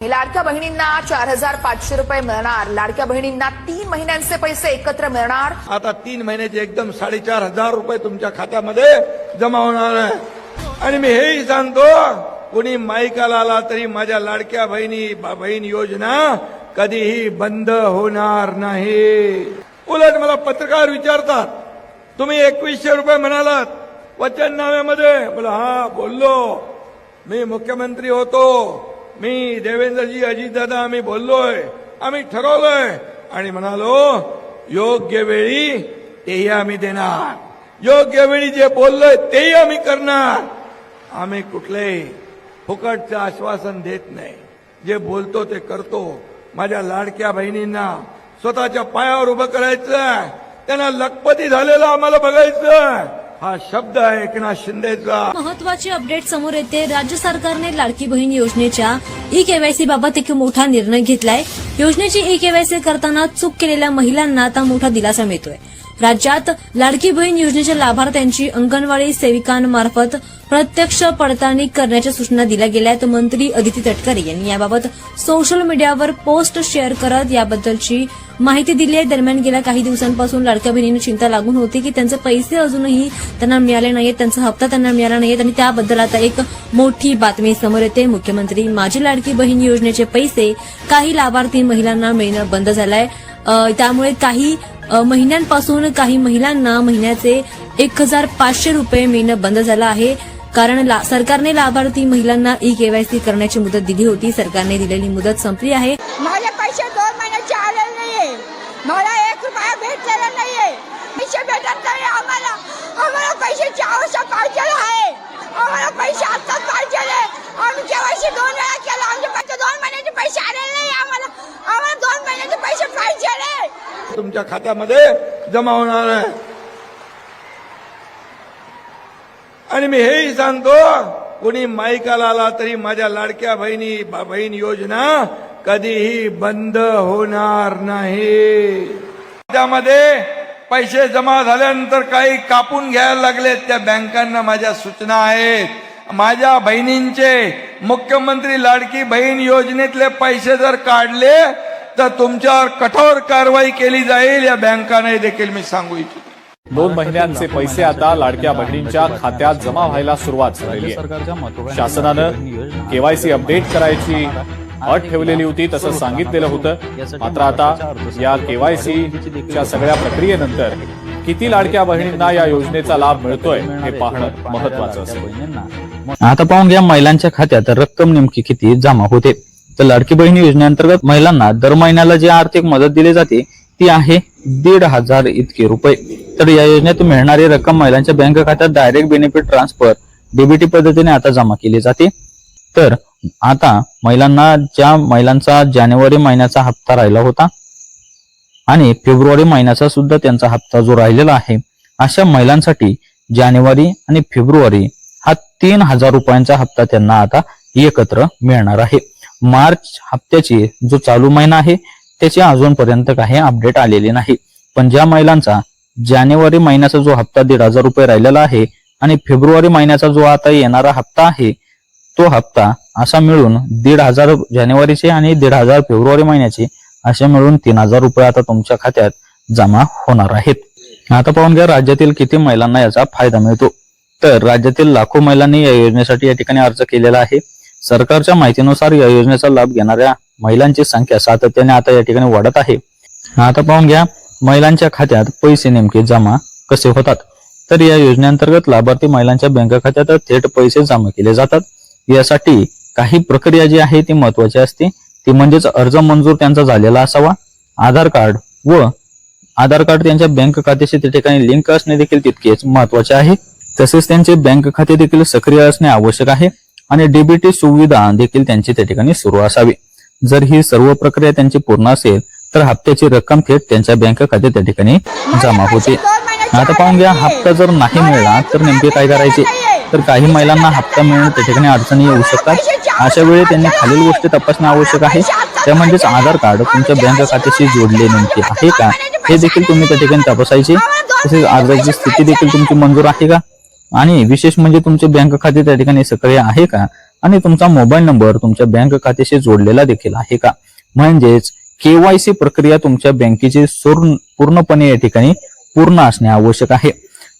लाडक्या बहिणींना 4,500 रुपये मिळणार. लाडक्या बहिणींना 3 महिन्यांचे पैसे एकत्र मिळणार. आता 3 महिन्याचे एकदम 4,500 रुपये तुमच्या खात्यामध्ये जमा होणार आहे. आणि मी हेही सांगतो, कोणी माईकाला आला तरी माझ्या लाडक्या बहीण योजना कधीही बंद होणार नाही. उलट मला पत्रकार विचारतात, तुम्ही 2100 रुपये म्हणालात वचननाम्यामध्ये. बोला हा बोललो, मी मुख्यमंत्री होतो, मी देवेंद्रजी अजितदादा आम्ही बोललोय, आम्ही ठरवलंय आणि म्हणालो योग्य वेळी तेही आम्ही देणार, योग्य वेळी जे बोललोय तेही आम्ही करणार. आम्ही कुठलेही फुकटचं आश्वासन देत नाही, जे बोलतो ते करतो. माझ्या लाडक्या बहिणींना स्वतःच्या पायावर उभं करायचं, त्यांना लखपती झालेलं आम्हाला बघायचं. हा शब्द आहे एकनाथ शिंदेचा. महत्वाची अपडेट समोर येते. राज्य सरकारने लाडकी बहीण योजनेच्या ई-केवायसी बाबत एक मोठा निर्णय घेतलाय. योजनेची ई-केवायसी करताना चूक केलेल्या महिलांना आता मोठा दिलासा मिळतोय. राज्यात लाडकी बहीण योजनेच्या लाभार्थ्यांची अंगणवाडी सेविकांमार्फत प्रत्यक्ष पडताळणी करण्याच्या सूचना दिल्या गेल्यात. मंत्री अदिती तटकरे यांनी याबाबत सोशल मीडियावर पोस्ट शेअर करत याबद्दलची माहिती दिली आहे. दरम्यान गेल्या काही दिवसांपासून लाडक्या बहिणींना चिंता लागून होती की त्यांचे पैसे अजूनही त्यांना मिळाले नाहीत, त्यांचा हप्ता त्यांना मिळाला नाहीत आणि त्याबद्दल आता एक मोठी बातमी समोर येते. मुख्यमंत्री माझी लाडकी बहीण योजनेचे पैसे काही लाभार्थी महिलांना मिळणं बंद झालंय. त्यामुळे काही महिन्यांपासून काही महिलांना महिन्याचे 1,500 रुपये मिळणं बंद झालं आहे. कारण सरकारने लाभार्थी महिलांना ई-केवायसी करण्याची मुदत दिली होती. सरकारने दिलेली मुदत संपली आहे. माझे पैसे 2 महिन्याचे आलेले नाहीये, मला 1 रुपया भेटलेला नाहीये. पैसे भेटत नाही आम्हाला पैशाची आवश्यकता पाहिजे आहे. आम्हाला पैसे आत्ताच पाहिजे. आम्ही केवायसी 2 वेळा केला, आमचे पैसे 2 महिन्याचे पैसे आलेले नाही. आम्हाला 2 महिन्याचे पैसे पाहिजे. तुमच्या खात्यामध्ये जमा होणार आहे. आणि मी हेही सांगतो, कोणी माईकाला आला तरी माझ्या लाडक्या बहीण योजना कधीही बंद होणार नाही. त्यामध्ये पैसे जमा झाल्यानंतर काही कापून घ्यायला लागले, त्या बँकांना माझ्या सूचना आहेत. माझ्या बहिणींचे मुख्यमंत्री लाडकी बहीण योजनेतले पैसे जर काढले तर तुमच्यावर कठोर कारवाई केली जाईल. या बँकांना देखील मी सांगू इच्छितो. 2 महिन्यांचे पैसे आता लाडक्या बहिणींच्या खात्यात जमा व्हायला सुरुवात झाली आहे. शासनानं केवायसी अपडेट करायची अट ठेवलेली होती, तसं सांगितलेलं होतं. मात्र आता या केवायसीच्या सगळ्या प्रक्रियेनंतर किती लाडक्या बहिणींना या योजनेचा लाभ मिळतोय हे पाहणं महत्वाचं असेल. आता पाहून घ्या महिलांच्या खात्यात रक्कम नेमकी किती जमा होते. तर लाडकी बहीण योजनेअंतर्गत महिलांना दर महिन्याला जी आर्थिक मदत दिली जाते ती आहे 1,500 इतके रुपये. तर या योजनेतून मिळणारी रक्कम महिलांच्या बँक खात्यात डायरेक्ट बेनिफिट ट्रान्सफर डीबीटी पद्धतीने आता जमा केली जाते. तर आता महिलांचा जानेवारी महिन्याचा हप्ता राहिला होता आणि फेब्रुवारी महिन्याचा सुद्धा त्यांचा हप्ता जो राहिलेला आहे, अशा महिलांसाठी जानेवारी आणि फेब्रुवारी हा 3,000 रुपयांचा हप्ता त्यांना आता एकत्र मिळणार आहे. मार्च हप्त्याची जो चालू महिना आहे त्याची अजूनपर्यंत काही अपडेट आलेली नाही. पण ज्या महिलांचा जानेवारी महिन्याचा जो हप्ता 1,500 रुपये राहिलेला आहे आणि फेब्रुवारी महिन्याचा जो आता येणारा हप्ता आहे, तो हप्ता असा मिळून 1,500 जानेवारीचे आणि 1,500 फेब्रुवारी महिन्याचे असे मिळून 3,000 रुपये आता तुमच्या खात्यात जमा होणार आहेत. आता पाहून घ्या राज्यातील किती महिलांना याचा फायदा मिळतो. तर राज्यातील लाखो महिलांनी या योजनेसाठी या ठिकाणी अर्ज केलेला आहे. सरकारच्या माहितीनुसार या योजनेचा लाभ घेणाऱ्या महिलांची संख्या सातत्याने आता या ठिकाणी वाढत आहे. आता पाहून घ्या महिलांच्या खात्यात पैसे नेमके जमा कसे होतात. तर या योजनेअंतर्गत लाभार्थी महिलांच्या बँक खात्यात थेट पैसे जमा केले जातात. यासाठी काही प्रक्रिया जी आहे ती महत्वाची असते. ती म्हणजेच अर्ज मंजूर त्यांचा झालेला असावा, आधार कार्ड त्यांच्या बँक खात्याशी त्या ठिकाणी लिंक असणे देखील तितकेच महत्वाचे आहे. तसेच त्यांचे बँक खाते देखील सक्रिय असणे आवश्यक आहे आणि डीबीटी सुविधा देखील त्यांची त्या ठिकाणी सुरू असावी. जर ही सर्व प्रक्रिया त्यांची पूर्ण असेल तर हप्त्याची रक्कम थेट त्यांच्या बँक खात्यात त्या ठिकाणी जमा होते. आता पाहून घ्या हप्ता जर नाही मिळाला तर नेमके काय करायचे. तर काही महिलांना हप्ता मिळणं त्या ठिकाणी अडचणी येऊ शकतात. अशा वेळी त्यांनी खालील गोष्टी तपासणे आवश्यक आहे. त्या म्हणजेच आधार कार्ड तुमच्या बँक खात्याशी जोडले नेमके आहे का हे देखील तुम्ही त्या ठिकाणी तपासायचे. तसेच अर्जाची स्थिती देखील तुमची मंजूर आहे का आणि विशेष म्हणजे तुमचे बँक खाते त्या ठिकाणी सक्रिय आहे का आणि तुमचा मोबाईल नंबर तुमच्या बँक खात्याशी जोडलेला देखील आहे का, म्हणजेच केवायसी प्रक्रिया तुमच्या बँकेची पूर्णपणे या ठिकाणी पूर्ण असणे आवश्यक आहे.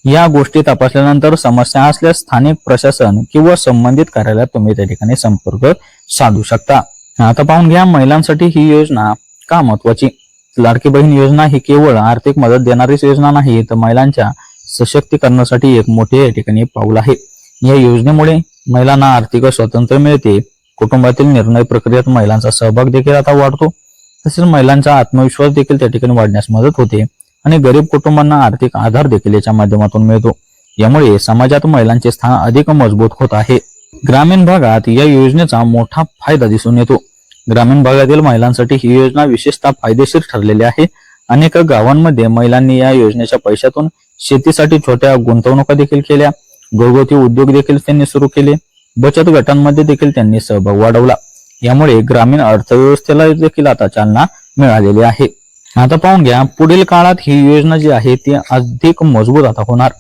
या गोष्टी तपासल्यानंतर समस्या असल्यास स्थानिक प्रशासन किंवा संबंधित कार्यालयात तुम्ही त्या ठिकाणी संपर्क साधू शकता. आता पाहून घ्या महिलांसाठी ही योजना का महत्वाची. लाडकी बहीण योजना ही केवळ आर्थिक मदत देणारीच योजना नाही, तर महिलांच्या सशक्तीकरणासाठी एक मोठे या ठिकाणी पाऊल आहे. या योजनेमुळे महिलांना आर्थिक स्वातंत्र्य मिळते, कुटुंबातील निर्णय प्रक्रियेत महिलांचा सहभाग देखील आता वाढतो, तसेच महिलांचा आत्मविश्वास देखील त्या ठिकाणी वाढण्यास मदत होते आणि गरीब कुटुंबांना आर्थिक आधार देखील याच्या माध्यमातून मिळतो. यामुळे समाजात महिलांचे स्थान अधिक मजबूत होत आहे. ग्रामीण भागात या योजनेचा मोठा फायदा दिसून येतो. ग्रामीण भागातील महिलांसाठी ही योजना विशेषतः फायदेशीर ठरलेली आहे. अनेक गावांमध्ये महिलांनी या योजनेच्या पैशातून शेतीसाठी छोट्या गुंतवणुका देखील केल्या, घरगुती उद्योग देखील त्यांनी सुरू केले, बचत गटांमध्ये देखील त्यांनी सहभाग वाढवला. यामुळे ग्रामीण अर्थव्यवस्थेला देखील आता चालना मिळालेली आहे. आता पाहून घ्या पुढील काळात ही योजना जी आहे ती अधिक मजबूत आता होणार.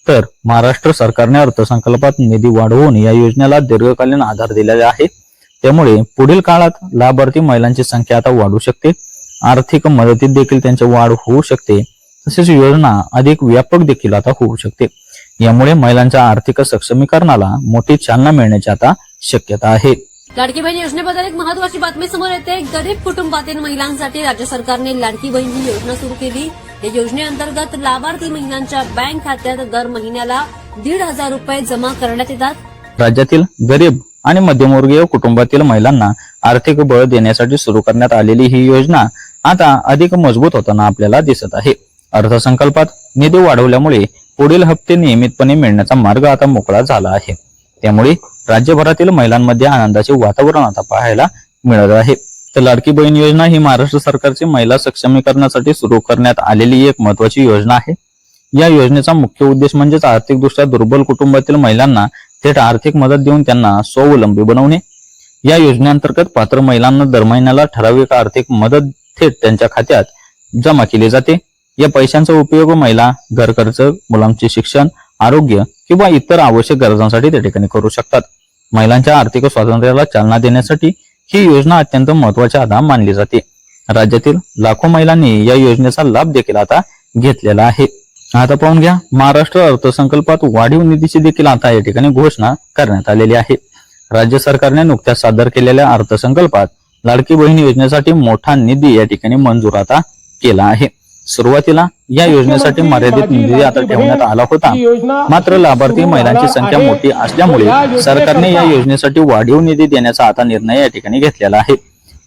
तर महाराष्ट्र सरकारने अर्थसंकल्पात निधी वाढवून या योजनेला दीर्घकालीन आधार दिलेला आहे. त्यामुळे पुढील काळात लाभार्थी महिलांची संख्या आता वाढू शकते, आर्थिक मदतीत देखील त्यांची वाढ होऊ शकते, तसेच योजना अधिक व्यापक देखील आता होऊ शकते. यामुळे महिलांच्या आर्थिक सक्षमीकरणाला मोठी चालना मिळण्याची आता शक्यता आहे. लाडकी बहीण योजनेबद्दल एक महत्वाची बातमी समोर येते. गरीब कुटुंबातील महिलांसाठी राज्य सरकारने लाडकी बहीण ही योजना सुरू केली. या योजनेअंतर्गत लाभार्थी महिलांच्या बँक खात्यात दर महिन्याला 1,500 रुपये जमा करण्यात येतात. राज्यातील गरीब आणि मध्यमवर्गीय कुटुंबातील महिलांना आर्थिक बळ देण्यासाठी सुरू करण्यात आलेली ही योजना आता अधिक मजबूत होताना आपल्याला दिसत आहे. अर्थसंकल्पात निधी वाढवल्यामुळे पुढील हप्ते नियमितपणे मिळण्याचा मार्ग आता मोकळा झाला आहे. त्यामुळे राज्यभरातील महिलांमध्ये आनंदाचे वातावरण आता पाहायला मिळत आहे. तर लाडकी बहीण योजना ही महाराष्ट्र सरकारची महिला सक्षमीकरणासाठी सुरू करण्यात आलेली एक महत्वाची योजना आहे. या योजनेचा मुख्य उद्देश म्हणजेच आर्थिकदृष्ट्या दुर्बल कुटुंबातील महिलांना थेट आर्थिक मदत देऊन त्यांना स्वावलंबी बनवणे. या योजनेअंतर्गत पात्र महिलांना दर महिन्याला ठराविक आर्थिक मदत थेट त्यांच्या खात्यात जमा केली जाते. या पैशांचा उपयोग महिला घर खर्च, मुलांचे शिक्षण, आरोग्य किंवा इतर आवश्यक गरजांसाठी त्या ठिकाणी करू शकतात. महिलांच्या आर्थिक स्वातंत्र्याला चालना देण्यासाठी ही योजना अत्यंत महत्वाची आता मानली जाते. राज्यातील लाखो महिलांनी या योजनेचा लाभ देखील आता घेतलेला आहे. आता पाहून घ्या महाराष्ट्र अर्थसंकल्पात वाढीव निधीची देखील आता या ठिकाणी घोषणा करण्यात आलेली आहे. राज्य सरकारने नुकत्याच सादर केलेल्या अर्थसंकल्पात लाडकी बहीण योजनेसाठी मोठा निधी या ठिकाणी मंजूर आता केला आहे. सुरुवातीला या योजनेसाठी मर्यादित निधी आता ठेवण्यात आला होता, मात्र लाभार्थी महिलांची संख्या मोठी असल्यामुळे सरकारने या योजनेसाठी वाढीव निधी देण्याचा आता निर्णय या ठिकाणी घेतलेला आहे.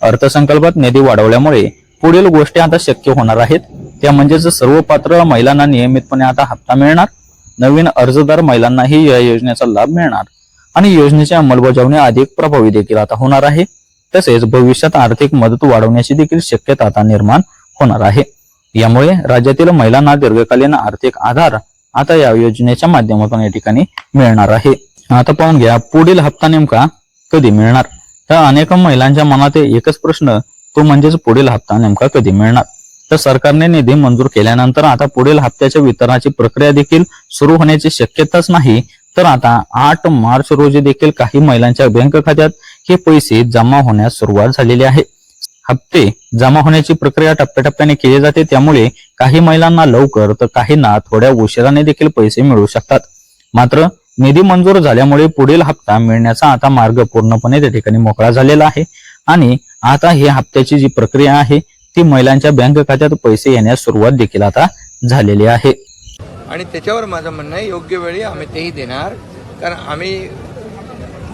अर्थसंकल्पात निधी वाढवल्यामुळे पुढील गोष्टी आता शक्य होणार आहेत. त्या म्हणजेच सर्व पात्र महिलांना नियमितपणे आता हप्ता मिळणार, नवीन अर्जदार महिलांनाही या योजनेचा लाभ मिळणार आणि योजनेची अंमलबजावणी अधिक प्रभावी देखील आता होणार आहे. तसेच भविष्यात आर्थिक मदत वाढवण्याची देखील शक्यता आता निर्माण होणार आहे. यामुळे राज्यातील महिलांना दीर्घकालीन आर्थिक आधार आता या योजनेच्या माध्यमातून या ठिकाणी मिळणार आहे. आता पाहून घ्या पुढील हप्ता नेमका कधी मिळणार. तर अनेक महिलांच्या मनात एकच प्रश्न, तो म्हणजेच पुढील हप्ता नेमका कधी मिळणार. तर सरकारने निधी मंजूर केल्यानंतर आता पुढील हप्त्याच्या वितरणाची प्रक्रिया देखील सुरू होण्याची शक्यताच नाही. तर आता 8 मार्च रोजी देखील काही महिलांच्या बँक खात्यात हे पैसे जमा होण्यास सुरुवात झालेली आहे. हप्ते जमा होण्याची प्रक्रिया टप्प्याटप्प्याने केली जाते. त्यामुळे काही महिलांना लवकर तर काहींना थोड्या उशिराने देखील पैसे मिळू शकतात. मात्र निधी मंजूर झाल्यामुळे पुढील हप्ता मिळण्याचा आता मार्ग पूर्णपणे त्या ठिकाणी मोकळा झालेला आहे आणि आता ही हप्त्याची जी प्रक्रिया आहे ती महिलांच्या बँक खात्यात पैसे येण्यास सुरुवात देखील आता झालेली आहे. आणि त्याच्यावर माझं म्हणणं आहे योग्य वेळी आम्ही तेही देणार, कारण आम्ही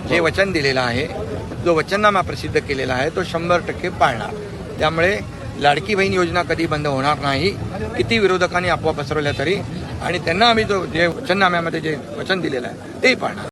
जे वचन दिलेलं आहे, जो वचननामा प्रसिद्ध केलेला आहे तो 100% पाळणार. त्यामुळे लाडकी बहीण योजना कधी बंद होणार नाही, किती विरोधकांनी अफवा पसरवल्या तरी, आणि त्यांना आम्ही जो जे वचननाम्यामध्ये जे वचन दिलेलं आहे तेही पाळणार.